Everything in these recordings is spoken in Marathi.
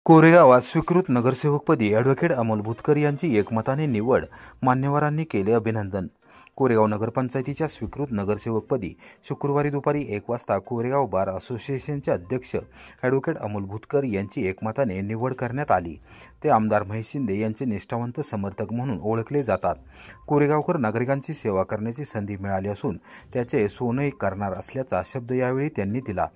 कोरेगावात स्वीकृत नगरसेवकपदी ॲडव्होकेट अमोल भुतकर यांची एकमताने निवड, मान्यवरांनी केले अभिनंदन. कोरेगाव नगरपंचायतीच्या स्वीकृत नगरसेवकपदी शुक्रवारी दुपारी 1 वाजता कोरेगाव बार असोसिएशनचे अध्यक्ष ॲडव्होकेट अमोल भुतकर यांची एकमताने निवड करण्यात आली. ते आमदार महेश शिंदे यांचे निष्ठावंत समर्थक म्हणून ओळखले जातात. कोरेगावकर नागरिकांची सेवा करण्याची संधी मिळाली असून त्याचे सोने करणार असल्याचा शब्द यावेळी त्यांनी दिला.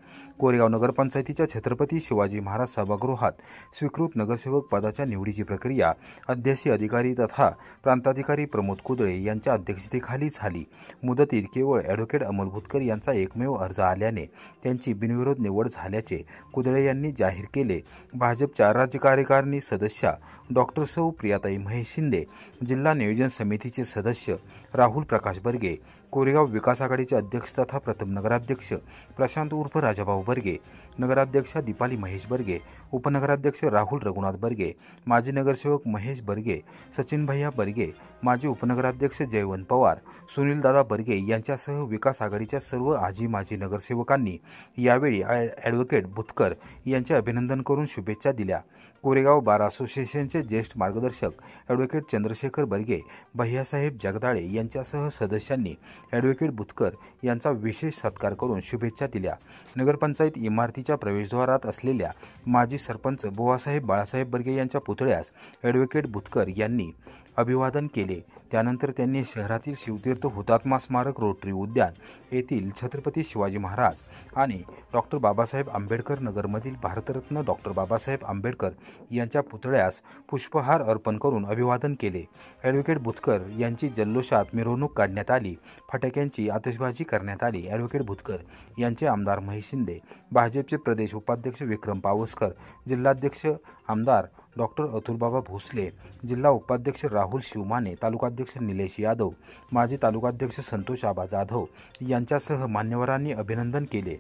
कोरेगाव नगरपंचायतीच्या छत्रपती शिवाजी महाराज सभागृहात स्वीकृत नगरसेवक पदाच्या निवडीची प्रक्रिया अध्यासी अधिकारी तथा प्रांताधिकारी प्रमोद कुदळे यांच्या अध्यक्षतेखाली झाली. मुदतीत केवळ ॲडव्होकेट अमोल भुतकर यांचा एकमेव अर्ज आल्याने त्यांची बिनविरोध निवड झाल्याचे कुदळे यांनी जाहीर केले. भाजपच्या राज्य कार्यकारिणी सदस्या डॉक्टर सौ प्रियाताई महेश शिंदे, जिल्हा नियोजन समितीचे सदस्य राहुल प्रकाश बर्गे, कोरेगाव विकास आघाडीचे अध्यक्ष तथा प्रथम नगराध्यक्ष प्रशांत उर्फ राजाभाऊ बर्गे, नगराध्यक्षा दीपाली महेश बर्गे, उपनगराध्यक्ष राहुल रघुनाथ बर्गे, माजी नगरसेवक महेश बर्गे, सचिन भैया बर्गे, माजी उपनगराध्यक्ष जयवंत पवार, सुनीलदादा बर्गे यांच्यासह विकास आघाडीच्या सर्व आजी माजी नगरसेवकांनी यावेळी ॲडव्होकेट भुतकर यांचे अभिनंदन करून शुभेच्छा दिल्या. कोरेगाव बार असोसिएशनचे ज्येष्ठ मार्गदर्शक ॲडव्होकेट चंद्रशेखर बर्गे, भैयासाहेब जगदाळे यांच्यासह सदस्यांनी ॲडव्होकेट भुतकर यांचा विशेष सत्कार करून शुभेच्छा दिल्या. नगरपंचायत इमारतीच्या प्रवेशद्वारात असलेल्या माजी सरपंच बुवासाहेब बाळासाहेब बर्गे यांच्या पुतळ्यास ॲडव्होकेट भुतकर यांनी अभिवादन केले. त्यानंतर त्यांनी शहरातील शिवतीर्थ हुतात्मा स्मारक रोटरी उद्यान येथील छत्रपती शिवाजी महाराज आणि डॉक्टर बाबासाहेब आंबेडकर नगरमधील भारतरत्न डॉक्टर बाबासाहेब आंबेडकर यांच्या पुतळ्यास पुष्पहार अर्पण करून अभिवादन केले. ॲडव्होकेट भुतकर यांची जल्लोषात मिरवणूक काढण्यात आली. फटाक्यांची आतिषबाजी करण्यात आली. ॲडव्होकेट भुतकर यांचे आमदार महेश शिंदे, भाजपचे प्रदेश उपाध्यक्ष विक्रम पावसकर, जिल्हाध्यक्ष आमदार डॉक्टर अतुलबाबा भोसले, जिल्हा उपाध्यक्ष राहुल शिवमाने, तालुकाध्यक्ष निलेश यादव, माजी तालुकाध्यक्ष संतोष आबा जाधव यांच्यासह मान्यवरांनी अभिनंदन केले.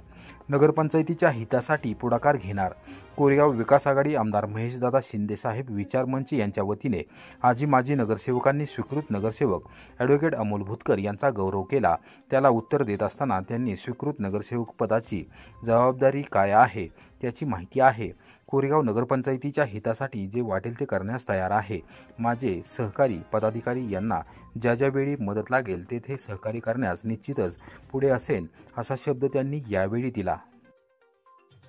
नगरपंचायतीच्या हितासाठी पुढाकार घेणार. कोरेगाव विकास आघाडी आमदार महेशदादा शिंदे साहेब विचार मंच यांच्या वतीने आजी माजी नगरसेवकांनी स्वीकृत नगरसेवक ॲडव्होकेट अमोल भुतकर यांचा गौरव केला. त्याला उत्तर देत असताना त्यांनी स्वीकृत नगरसेवक पदाची जबाबदारी काय आहे त्याची माहिती आहे. कोरेगाव नगरपंचायतीच्या हितासाठी जे वाटेल ते करण्यास तयार आहे. माझे सहकारी पदाधिकारी यांना ज्या ज्या वेळी मदत लागेल तेथे सहकार्य करण्यास निश्चितच पुढे असेल असा शब्द त्यांनी यावेळी दिला.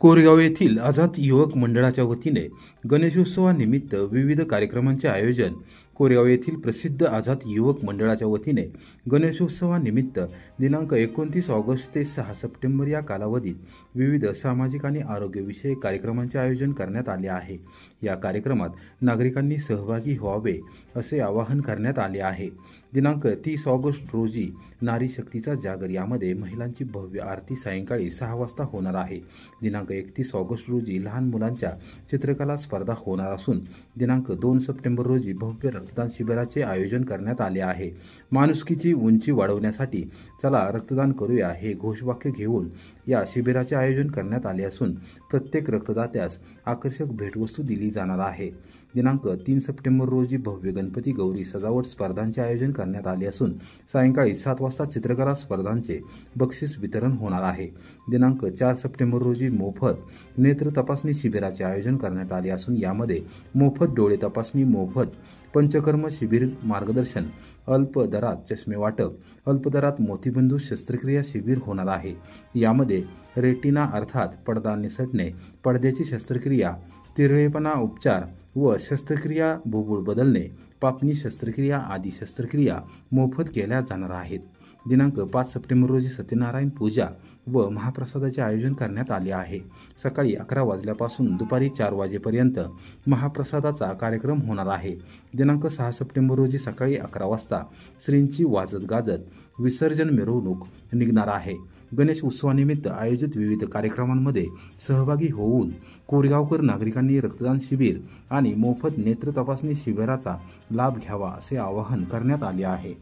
कोरेगाव येथील आझाद युवक मंडळाच्या वतीने गणेशोत्सवानिमित्त विविध कार्यक्रमांचे आयोजन. कोरेगाव येथील प्रसिद्ध आझाद युवक मंडळाच्या वतीने गणेशोत्सवानिमित्त दिनांक 29 ऑगस्ट ते 6 सप्टेंबर या कालावधीत विविध सामाजिक आणि आरोग्यविषयक कार्यक्रमांचे आयोजन करण्यात आले आहे. या कार्यक्रमात नागरिकांनी सहभागी व्हावे असे आवाहन करण्यात आले आहे. दिनांक 30 ऑगस्ट रोजी नारी शक्तीचा जागर यामध्ये महिलांची भव्य आरती सायंकाळी 6 वाजता होणार आहे. दिनांक 31 ऑगस्ट रोजी लहान मुलांच्या चित्रकला स्पर्धा होणार असून दिनांक 2 सप्टेंबर रोजी भव्य रक्तदान शिबिराचे आयोजन करण्यात आले आहे. माणुसकीची उंची वाढवण्यासाठी चला रक्तदान करूया हे घोषवाक्य घेऊन या शिबिराचे आयोजन करण्यात आले असून प्रत्येक रक्तदात्यास आकर्षक भेटवस्तू दिली जाणार आहे. दिनांक 3 सप्टेंबर रोजी भव्य गणपती गौरी सजावट स्पर्धांचे आयोजन करण्यात आले असून सायंकाळी 7 वाजता चित्रकला स्पर्धांचे बक्षीस वितरण होणार आहे. दिनांक 4 सप्टेंबर रोजी मोफत नेत्र तपासणी शिबिराचे आयोजन करण्यात आले असून यामध्ये मोफत डोळे तपासणी, मोफत पंचकर्म शिबिर, मार्गदर्शन, अल्प दरात चष्मे वाटप, अल्प दरात मोतीबिंदू शस्त्रक्रिया शिबिर होणार आहे. यामध्ये रेटिना अर्थात पडदा निसटणे, पडद्याची शस्त्रक्रिया, तिरळेपणा उपचार व शस्त्रक्रिया, बुबुळ बदलणे, पापणी शस्त्रक्रिया आदी शस्त्रक्रिया मोफत केल्या जाणार आहेत. दिनांक 5 सप्टेंबर रोजी सत्यनारायण पूजा व महाप्रसादाचे आयोजन करण्यात आले आहे. सकाळी 11 वाजल्यापासून दुपारी 4 वाजेपर्यंत महाप्रसादाचा कार्यक्रम होणार आहे. दिनांक 6 सप्टेंबर रोजी सकाळी 11 वाजता श्रींची वाजत गाजत विसर्जन मिरवणूक निघणार आहे. गणेश उत्सवानिमित्त आयोजित विविध कार्यक्रमांमध्ये सहभागी होऊन कोरेगावकर नागरिकांनी रक्तदान शिबिर आणि मोफत नेत्र तपासणी शिबिराचा लाभ घ्यावा असे आवाहन करण्यात आले आहे.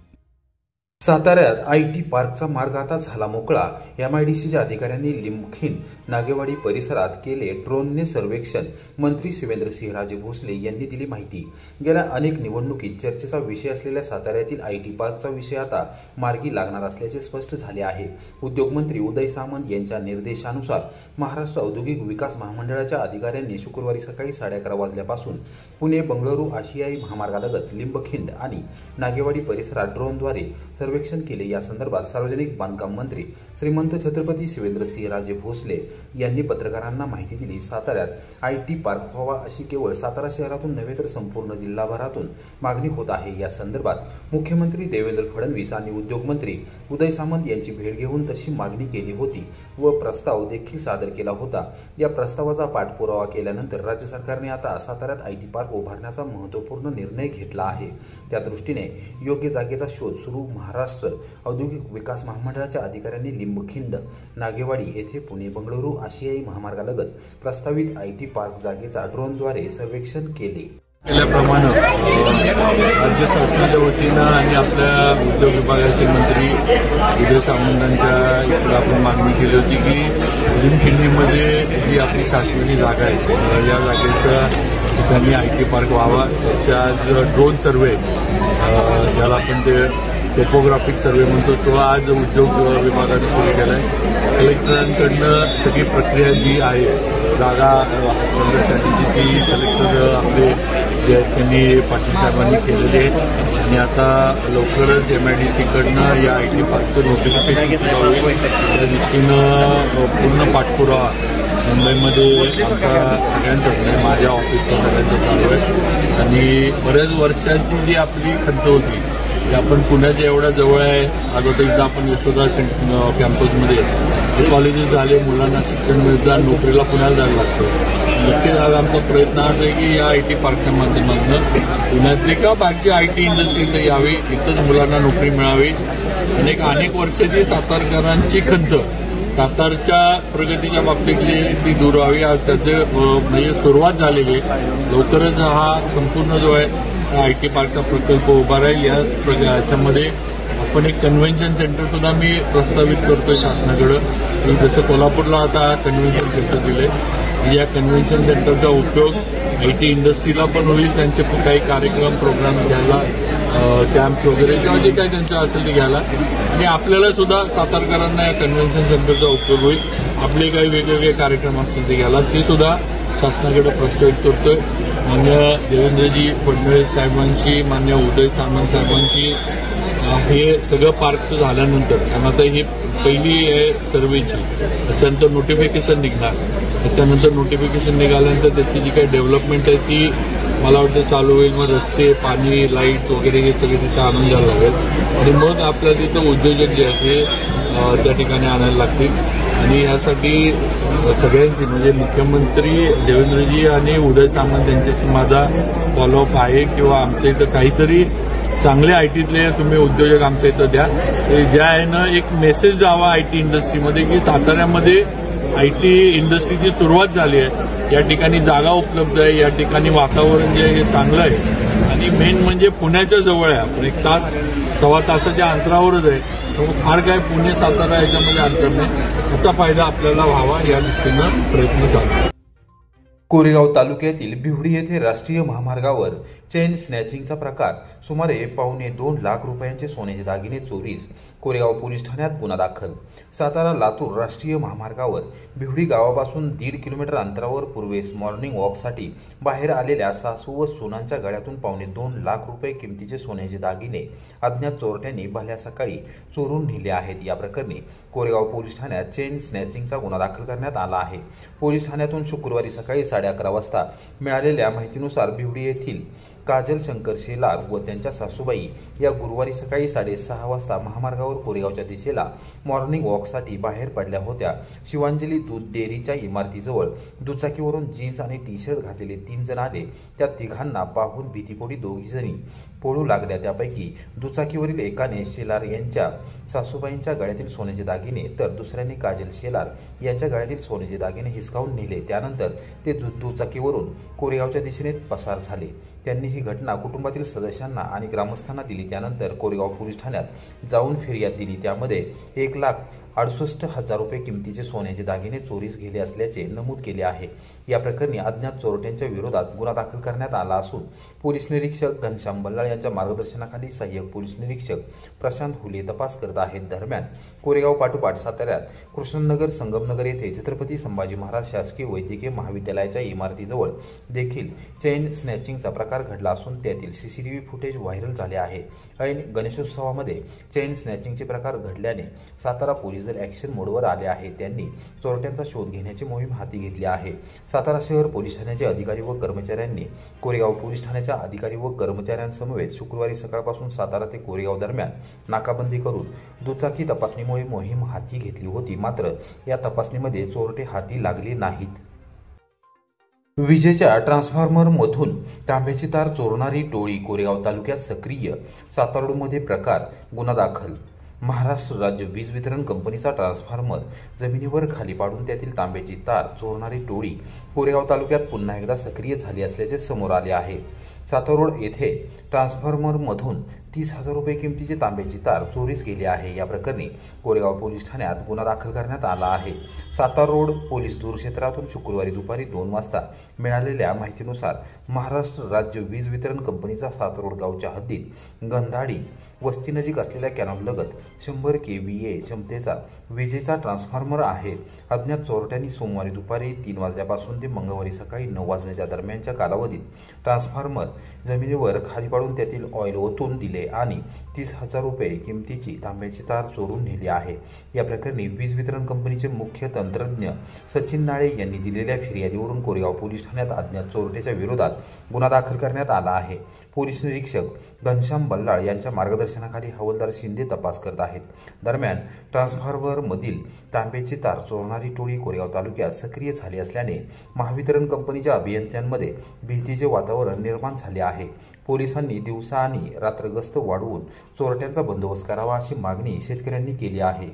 साताऱ्यात आयटी पार्कचा मार्ग आता झाला मोकळा. एमआयडीसीच्या अधिकाऱ्यांनी लिंबखिंड नागेवाडी परिसरात केले ड्रोनने सर्वेक्षण. मंत्री शिवेंद्रसिंहराजे भोसले यांनी दिली माहिती. गेल्या अनेक निवडणुकीत चर्चेचा विषय असलेल्या साताऱ्यातील आयटी पार्कचा विषय आता मार्गी लागणार असल्याचे स्पष्ट झाले आहे. उद्योगमंत्री उदय सामंत यांच्या निर्देशानुसार महाराष्ट्र औद्योगिक विकास महामंडळाच्या अधिकाऱ्यांनी शुक्रवारी सकाळी 11:30 वाजल्यापासून पुणे बंगळुरू आशियाई महामार्गालगत लिंबखिंड आणि नागेवाडी परिसरात ड्रोनद्वारे सर्वेक्षण केले. या संदर्भात सार्वजनिक बांधकाम मंत्री श्रीमंत छत्रपती शिवेंद्रसिंहराजे भोसले यांनी पत्रकारांना माहिती दिली. साताऱ्यात आयटी पार्क व्हावा अशी केवळ सातारा शहरातून नव्हे तर संपूर्ण जिल्हाभरातून मागणी होत आहे. या संदर्भात मुख्यमंत्री देवेंद्र फडणवीस आणि उद्योगमंत्री उदय सामंत यांची भेट घेऊन तशी मागणी केली होती व प्रस्ताव देखील सादर केला होता. या प्रस्तावाचा पाठपुरावा केल्यानंतर राज्य सरकारने आता साताऱ्यात आयटी पार्क उभारण्याचा महत्त्वपूर्ण निर्णय घेतला आहे. त्या दृष्टीने योग्य जागेचा शोध सुरू. महाराष्ट्र औद्योगिक विकास महामंडळाच्या अधिकाऱ्यांनी लिंबखिंड नागेवाडी येथे पुणे बंगळुरू आशियाई महामार्गालगत प्रस्तावित आयटी पार्क जागेचा ड्रोनद्वारे सर्वेक्षण केले. केल्याप्रमाणे राज्य शासनाच्या वतीनं आणि आपल्या उद्योग विभागाचे मंत्री उदय सामंतांच्या इकडे आपण मागणी केली होती की लिंबखिंडीमध्ये जी आपली शासनाची जागा आहे या जागेचा ठिकाणी आयटी पार्क व्हावा. त्याच्या आज ड्रोन सर्वे ज्याला आपण ते टोपोग्राफिक सर्वे म्हणतो तो आज उद्योग विभागाने सुरू केला आहे. कलेक्टरांकडनं सगळी प्रक्रिया जी आहे जागा हस्तांतरण्याची ती कलेक्टर आपले जे आहेत त्यांनी पाटील साहेबांनी केलेली आहे आणि आता लवकरच एमआयडीसीकडनं या आयटी पार्कचं नोटिफिकेशन होईल. त्या दृष्टीनं पूर्ण पाठपुरावा मुंबईमध्ये आमचा सगळ्यांचा म्हणजे माझ्या ऑफिसचा सगळ्यांचं चालू आहे आणि बऱ्याच वर्षांची जी आपली खंत होती की आपण पुण्याच्या एवढ्या जवळ आहे. आज आता इथं आपण यशोदा कॅम्पसमध्ये हे कॉलेजेस झाले, मुलांना शिक्षण मिळतं, नोकरीला पुण्याला जायला लागतं. नक्कीच आज आमचा प्रयत्न हाच आहे की या आयटी पार्कच्या माध्यमातून पुण्यातली किंवा बाकीची आयटी इंडस्ट्री इथं यावी, इथंच मुलांना नोकरी मिळावी. अनेक वर्षाची सातारकरांची खंत सातारच्या प्रगतीच्या बाबतीतली ती दूर व्हावी. आज त्याचं म्हणजे सुरुवात झालेली आहे. लवकरच हा संपूर्ण जो आहे आयटी पार्कचा प्रकल्प उभा राहील. याच्यामध्ये आपण एक कन्व्हेन्शन सेंटर सुद्धा मी प्रस्तावित करतोय शासनाकडे की जसं कोल्हापूरला आता कन्व्हेन्शन सेंटर दिले, या कन्व्हेन्शन सेंटरचा उपयोग आयटी इंडस्ट्रीला पण होईल. त्यांचे काही कार्यक्रम प्रोग्राम घ्यायला, कॅम्प्स वगैरे किंवा जे काही त्यांचं असेल ते घ्यायला आणि आपल्याला सुद्धा सातारकरांना या कन्व्हेन्शन सेंटरचा उपयोग होईल. आपले काही वेगवेगळे कार्यक्रम असतील ते घ्यायला ते सुद्धा शासनाकडे प्रस्तावित करतोय. मान्य देवेंद्रजी फडणवीस साहेबांशी, मान्य उदय सामंत साहेबांशी हे सगळं पार्कचं झाल्यानंतर, कारण आता ही पहिली आहे सर्वेची, त्याच्यानंतर नोटिफिकेशन निघणार. त्याच्यानंतर नोटिफिकेशन निघाल्यानंतर त्याची जी काही डेव्हलपमेंट आहे ती मला वाटतं चालू होईल. मग रस्ते, पाणी, लाईट वगैरे हे सगळे तिथं आणून द्यायला लागेल आणि मग आपल्याला तिथं उद्योजक जे आहेत ते त्या ठिकाणी आणायला लागतील. आणि यासाठी सगळ्यांची म्हणजे मुख्यमंत्री देवेंद्रजी आणि उदय सामंत यांच्याशी माझा फॉलोअप आहे किंवा आमच्या इथं काहीतरी चांगले आयटीतले तुम्ही उद्योजक आमच्या इथं द्या. ज्या आहे ना एक मेसेज जावा आयटी इंडस्ट्रीमध्ये की साताऱ्यामध्ये आयटी इंडस्ट्रीची सुरुवात झाली आहे. या ठिकाणी जागा उपलब्ध आहे, या ठिकाणी वातावरण जे हे चांगलं आहे आणि मेन म्हणजे पुण्याच्या जवळ आहे. आपण 1 तास सव्वा तासाच्या अंतरावरच आहे. त्यामुळे फार काय पुणे सातारा याच्यामध्ये अंतर नाही. याचा फायदा आपल्याला व्हावा या दृष्टीनं प्रयत्न चालू आहे. कोरेगाव तालुक्यातील बिवडी येथे राष्ट्रीय महामार्गावर चेन स्नॅचिंगचा प्रकार. सुमारे $2.25 लाख रुपयांचे सोन्याचे दागिने चोरीस. कोरेगाव पोलीस ठाण्यात गुन्हा दाखल. सातारा लातूर राष्ट्रीय महामार्गावर बिवडी गावापासून 1.5 किलोमीटर अंतरावर पूर्वेस मॉर्निंग वॉकसाठी बाहेर आलेल्या सासू व सुनांच्या गळ्यातून $2.25 लाख रुपये किमतीचे सोन्याचे दागिने अज्ञात चोरट्यांनी भल्या सकाळी चोरून नेले आहेत. या प्रकरणी कोरेगाव पोलीस ठाण्यात चेन स्नॅचिंगचा गुन्हा दाखल करण्यात आला आहे. पोलीस ठाण्यातून शुक्रवारी सकाळी 11:30 वाजता मिळालेल्या माहितीनुसार बिवडी येथील काजल शंकर शेलार व त्यांच्या सासूबाई या गुरुवारी सकाळी 6:30 वाजता महामार्गावर कोरेगावच्या दिशेला मॉर्निंग वॉकसाठी बाहेर पडल्या होत्या. शिवांजली दूध डेअरीच्या इमारतीजवळ दुचाकीवरून जीन्स आणि टी शर्ट घातलेले 3 जण आले. त्या तिघांना पाहून भीतीपोटी 2 जणी पळू लागल्या. त्यापैकी दुचाकीवरील एकाने शेलार यांच्या सासूबाईंच्या गळ्यातील सोन्याचे दागिने तर दुसऱ्याने काजल शेलार यांच्या गळ्यातील सोन्याचे दागिने हिसकावून नेले. त्यानंतर ते दुचाकीवरून कोरेगावच्या दिशेने पसार झाले. त्यांनी ही घटना कुटुंबातील सदस्यांना आणि ग्रामस्थांना दिली। त्यानंतर कोरेगाव पोलीस ठाण्यात जाऊन फिर्याद दिली। त्यामध्ये 1,68,000 रुपये किमतीचे सोन्याचे दागिने चोरीस गेले असल्याचे नमूद केले आहे। या प्रकरणी अज्ञात चोरट्यांच्या विरोधात गुन्हा दाखल करण्यात आला असून पोलीस निरीक्षक घनश्याम बल्लाळ यांच्या मार्गदर्शनाखाली सहाय्यक पोलीस निरीक्षक प्रशांत हुले तपास करत आहेत। दरम्यान कोरेगाव पाठोपाठ साताऱ्यात कृष्णनगर संगमनगर येथे छत्रपती संभाजी महाराज शासकीय वैद्यकीय महाविद्यालयाच्या इमारतीजवळ देखील चेन स्नॅचिंगचा प्रकार घडला असून त्यातील सीसीटीव्ही फुटेज व्हायरल झाले आहे। ऐन गणेशोत्सवामध्ये चेन स्नॅचिंगचे प्रकार घडल्याने सातारा पोलीस दल ॲक्शन मोडवर आले आहे। त्यांनी चोरट्यांचा शोध घेण्याची मोहीम हाती घेतली आहे। सातारा शहर पोलीस ठाण्याचे अधिकारी व कर्मचाऱ्यांनी कोरेगाव पोलीस ठाण्याच्या अधिकारी व कर्मचाऱ्यांसमवेत शुक्रवारी सकाळपासून सातारा ते कोरेगाव दरम्यान नाकाबंदी करून दुचाकी तपासणीमुळे मोहीम हाती घेतली होती। मात्र या तपासणीमध्ये चोरटे हाती लागले नाहीत। विजेच्या ट्रान्सफॉर्मरमधून तांब्याची तार चोरणारी टोळी कोरेगाव तालुक्यात सक्रिय। सातारोडमध्ये प्रकार, गुन्हा दाखल। महाराष्ट्र राज्य वीज वितरण कंपनीचा ट्रान्सफॉर्मर जमिनीवर खाली पाडून त्यातील तांब्याची तार चोरणारी टोळी कोरेगाव तालुक्यात पुन्हा एकदा सक्रिय झाली असल्याचे समोर आले आहे। सातारोड येथे ट्रान्सफॉर्मरमधून 30,000 रुपये किमतीची तांब्याची तार चोरीस गेली आहे। या प्रकरणी कोरेगाव पोलीस ठाण्यात गुन्हा दाखल करण्यात आला आहे। सातारोड पोलीस दूरक्षेत्रातून शुक्रवारी दुपारी 2 वाजता मिळालेल्या माहितीनुसार महाराष्ट्र राज्य वीज वितरण कंपनीचा सातारोड गावच्या हद्दीत गंधाडी वस्तीनजीक असलेल्या कॅनॉललगत 100 kVA क्षमतेचा विजेचा ट्रान्सफॉर्मर आहे। अज्ञात चोरट्यांनी सोमवारी दुपारी 3 वाजल्यापासून ते मंगळवारी सकाळी 9 वाजण्याच्या दरम्यानच्या कालावधीत ट्रान्सफॉर्मर जमिनीवर खाली पाडून त्यातील ऑइल ओतून दिले आणि 30,000 रुपये किमतीची तांब्याची तार चोरून नेली आहे। या प्रकरणी वीज वितरण कंपनीचे मुख्य तंत्रज्ञ सचिन नाळे यांनी दिलेल्या फिर्यादीवरून कोरेगाव पोलीस ठाण्यात अज्ञात चोरट्याच्या विरोधात गुन्हा दाखल करण्यात आला आहे। पोलीस निरीक्षक घनश्याम बल्लाळ यांच्या मार्गदर्शनाखाली हवालदार शिंदे तपास करत आहेत। दरम्यान ट्रान्सफॉर्मरमधील तांब्याची तार चोरणारी टोळी कोरेगाव तालुक्यात सक्रिय झाली असल्याने महावितरण कंपनीच्या अभियंत्यांमध्ये भीतीचे वातावरण निर्माण झाले आहे। पोलिसांनी दिवसा आणि रात्र गस्त वाढवून चोरट्यांचा बंदोबस्त करावा अशी मागणी शेतकऱ्यांनी केली आहे।